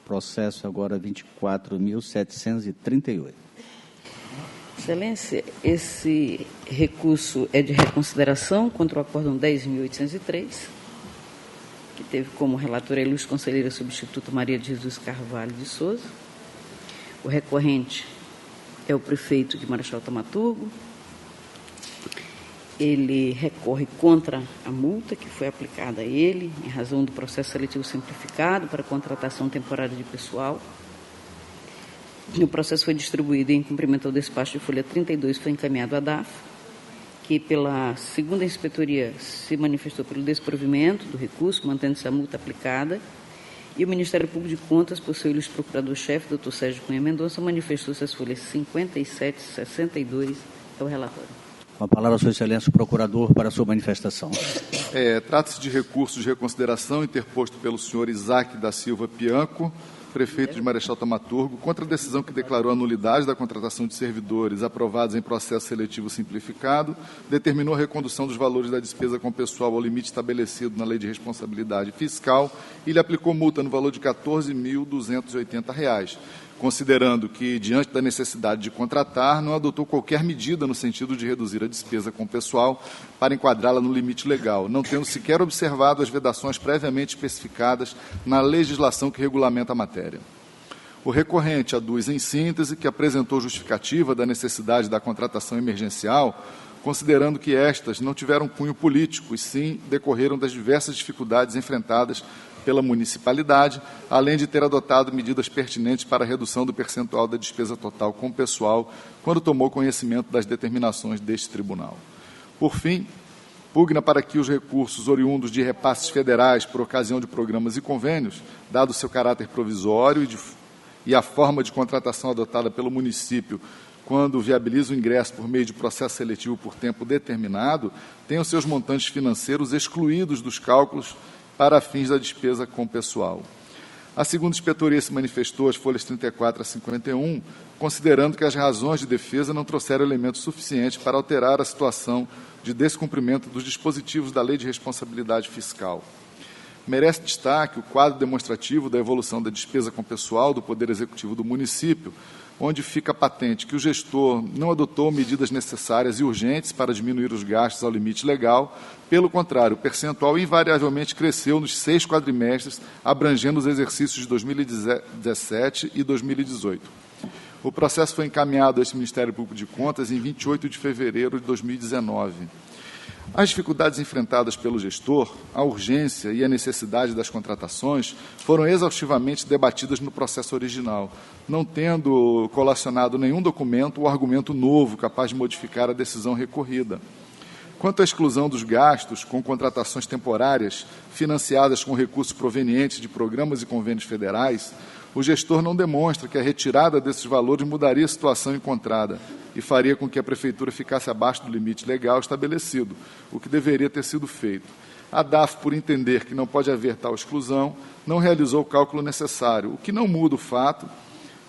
Processo agora 24.738. Excelência, esse recurso é de reconsideração contra o Acórdão 10.803, que teve como relatora a ilustre conselheira substituta Maria de Jesus Carvalho de Souza. O recorrente é o prefeito de Marechal Thaumaturgo. Ele recorre contra a multa que foi aplicada a ele, em razão do processo seletivo simplificado para contratação temporária de pessoal. O processo foi distribuído em cumprimento ao despacho de folha 32, foi encaminhado à DAF, que pela segunda inspetoria se manifestou pelo desprovimento do recurso, mantendo-se a multa aplicada, e o Ministério Público de Contas, por seu ilustre procurador-chefe, doutor Sérgio Cunha Mendonça, manifestou-se as folhas 57 e 62 ao relatório. Com a palavra, Sua Excelência, o procurador, para a sua manifestação. Trata-se de recurso de reconsideração interposto pelo senhor Isaac da Silva Pianco, prefeito de Marechal Thaumaturgo, contra a decisão que declarou a nulidade da contratação de servidores aprovados em processo seletivo simplificado, determinou a recondução dos valores da despesa com pessoal ao limite estabelecido na Lei de Responsabilidade Fiscal e lhe aplicou multa no valor de R$ 14.280, considerando que, diante da necessidade de contratar, não adotou qualquer medida no sentido de reduzir a despesa com pessoal para enquadrá-la no limite legal, não tendo sequer observado as vedações previamente especificadas na legislação que regulamenta a matéria. O recorrente aduz, em síntese, que apresentou justificativa da necessidade da contratação emergencial, considerando que estas não tiveram cunho político e sim decorreram das diversas dificuldades enfrentadas pela municipalidade, além de ter adotado medidas pertinentes para a redução do percentual da despesa total com o pessoal, quando tomou conhecimento das determinações deste tribunal. Por fim, pugna para que os recursos oriundos de repasses federais por ocasião de programas e convênios, dado seu caráter provisório e a forma de contratação adotada pelo município quando viabiliza o ingresso por meio de processo seletivo por tempo determinado, tenham seus montantes financeiros excluídos dos cálculos para fins da despesa com pessoal. A segunda inspetoria se manifestou às folhas 34 a 51, considerando que as razões de defesa não trouxeram elementos suficientes para alterar a situação de descumprimento dos dispositivos da Lei de Responsabilidade Fiscal. Merece destaque o quadro demonstrativo da evolução da despesa com pessoal do Poder Executivo do município, onde fica patente que o gestor não adotou medidas necessárias e urgentes para diminuir os gastos ao limite legal. Pelo contrário, o percentual invariavelmente cresceu nos 6 quadrimestres, abrangendo os exercícios de 2017 e 2018. O processo foi encaminhado a esse Ministério Público de Contas em 28 de fevereiro de 2019. As dificuldades enfrentadas pelo gestor, a urgência e a necessidade das contratações foram exaustivamente debatidas no processo original, não tendo colacionado nenhum documento ou argumento novo capaz de modificar a decisão recorrida. Quanto à exclusão dos gastos com contratações temporárias financiadas com recursos provenientes de programas e convênios federais, o gestor não demonstra que a retirada desses valores mudaria a situação encontrada e faria com que a Prefeitura ficasse abaixo do limite legal estabelecido, o que deveria ter sido feito. A DAF, por entender que não pode haver tal exclusão, não realizou o cálculo necessário, o que não muda o fato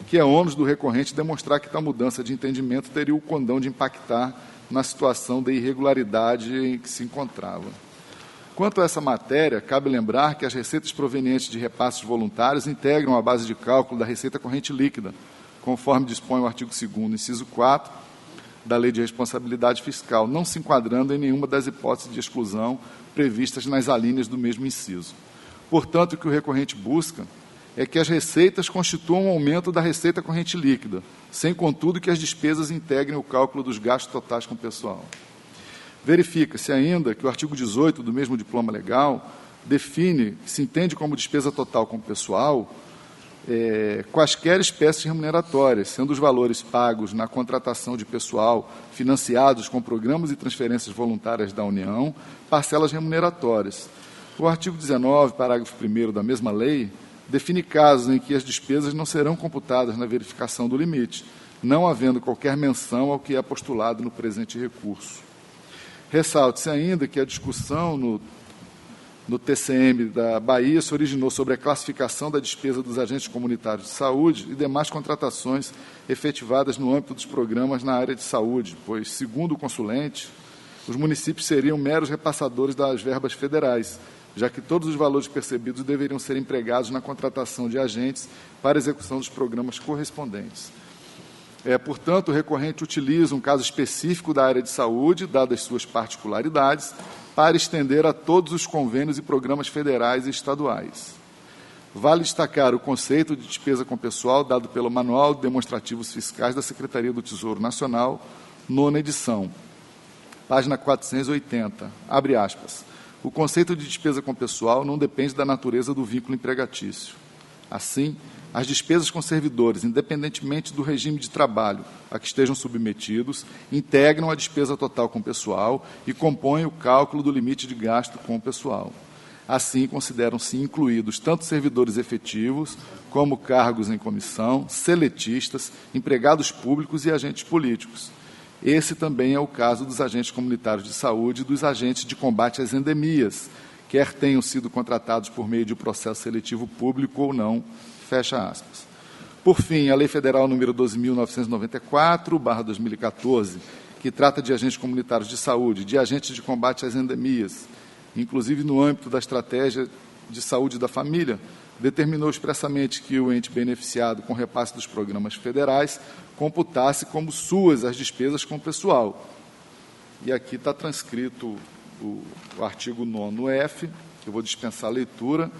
que é ônus do recorrente demonstrar que tal mudança de entendimento teria o condão de impactar na situação de irregularidade em que se encontrava. Quanto a essa matéria, cabe lembrar que as receitas provenientes de repasses voluntários integram a base de cálculo da receita corrente líquida, conforme dispõe o artigo 2º, inciso 4, da Lei de Responsabilidade Fiscal, não se enquadrando em nenhuma das hipóteses de exclusão previstas nas alíneas do mesmo inciso. Portanto, o que o recorrente busca é que as receitas constituam um aumento da receita corrente líquida, sem, contudo, que as despesas integrem o cálculo dos gastos totais com o pessoal. Verifica-se ainda que o artigo 18 do mesmo diploma legal define que se entende como despesa total com o pessoal quaisquer espécies remuneratórias, sendo os valores pagos na contratação de pessoal financiados com programas e transferências voluntárias da União, parcelas remuneratórias. O artigo 19, parágrafo 1º da mesma lei, define casos em que as despesas não serão computadas na verificação do limite, não havendo qualquer menção ao que é postulado no presente recurso. Ressalte-se ainda que a discussão no TCM da Bahia se originou sobre a classificação da despesa dos agentes comunitários de saúde e demais contratações efetivadas no âmbito dos programas na área de saúde, pois, segundo o consulente, os municípios seriam meros repassadores das verbas federais, já que todos os valores percebidos deveriam ser empregados na contratação de agentes para execução dos programas correspondentes. Portanto, o recorrente utiliza um caso específico da área de saúde, dadas suas particularidades, para estender a todos os convênios e programas federais e estaduais. Vale destacar o conceito de despesa com pessoal dado pelo Manual de Demonstrativos Fiscais da Secretaria do Tesouro Nacional, 9ª edição, página 480, abre aspas. O conceito de despesa com pessoal não depende da natureza do vínculo empregatício. Assim, as despesas com servidores, independentemente do regime de trabalho a que estejam submetidos, integram a despesa total com pessoal e compõem o cálculo do limite de gasto com o pessoal. Assim, consideram-se incluídos tanto servidores efetivos, como cargos em comissão, seletistas, empregados públicos e agentes políticos. Esse também é o caso dos agentes comunitários de saúde e dos agentes de combate às endemias, quer tenham sido contratados por meio de processo seletivo público ou não, fecha aspas. Por fim, a Lei Federal número 12.994/2014, que trata de agentes comunitários de saúde, de agentes de combate às endemias, inclusive no âmbito da estratégia de saúde da família, determinou expressamente que o ente beneficiado com repasse dos programas federais computasse como suas as despesas com o pessoal. E aqui está transcrito o artigo 9º-F, que eu vou dispensar a leitura.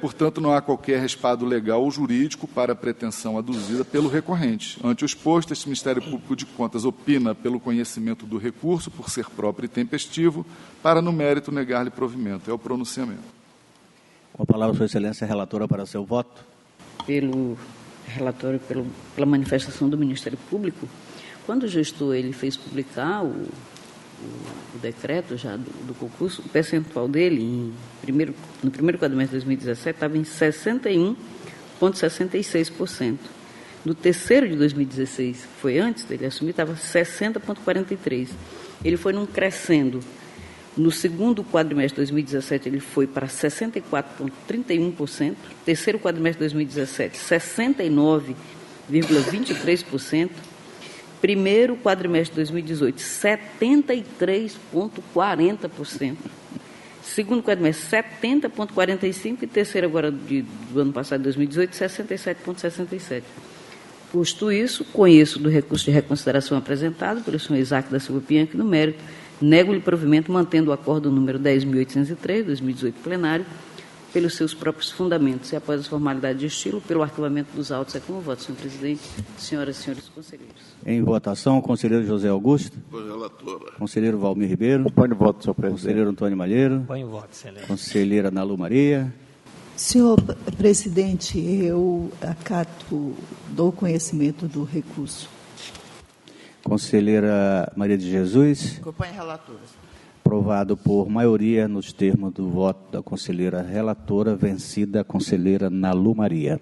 Portanto, não há qualquer respaldo legal ou jurídico para a pretensão aduzida pelo recorrente. Ante o exposto, este Ministério Público de Contas opina pelo conhecimento do recurso, por ser próprio e tempestivo, para, no mérito, negar-lhe provimento. É o pronunciamento. Com a palavra, Sua Excelência, relatora, para seu voto. Pelo relatório, pela manifestação do Ministério Público, quando o gestor ele fez publicar o decreto já do concurso, o percentual dele no primeiro quadrimestre de 2017 estava em 61,66%. No terceiro de 2016, que foi antes dele assumir, estava 60,43%. Ele foi num crescendo. No segundo quadrimestre de 2017, ele foi para 64,31%. Terceiro quadrimestre de 2017, 69,23%. Primeiro quadrimestre de 2018, 73,40%. Segundo quadrimestre, 70,45%. E terceiro agora do ano passado, 2018, 67,67%. Posto isso, conheço do recurso de reconsideração apresentado pelo senhor Isaac da Silva Pianchi no mérito, nego-lhe provimento mantendo o acordo número 10.803, 2018 plenário, pelos seus próprios fundamentos e após as formalidades de estilo, pelo arquivamento dos autos. É como voto, senhor presidente, senhoras e senhores conselheiros. Em votação, o conselheiro José Augusto. Relatora. Conselheiro Valmir Ribeiro. Põe o voto, senhor presidente. Conselheiro Antônio Malheiro. Põe o voto, excelência. Conselheira Nalu Maria. Senhor presidente, eu dou conhecimento do recurso. Conselheira Maria de Jesus. Acompanhe a relatora. Aprovado por maioria nos termos do voto da conselheira relatora, vencida a conselheira Nalu Maria.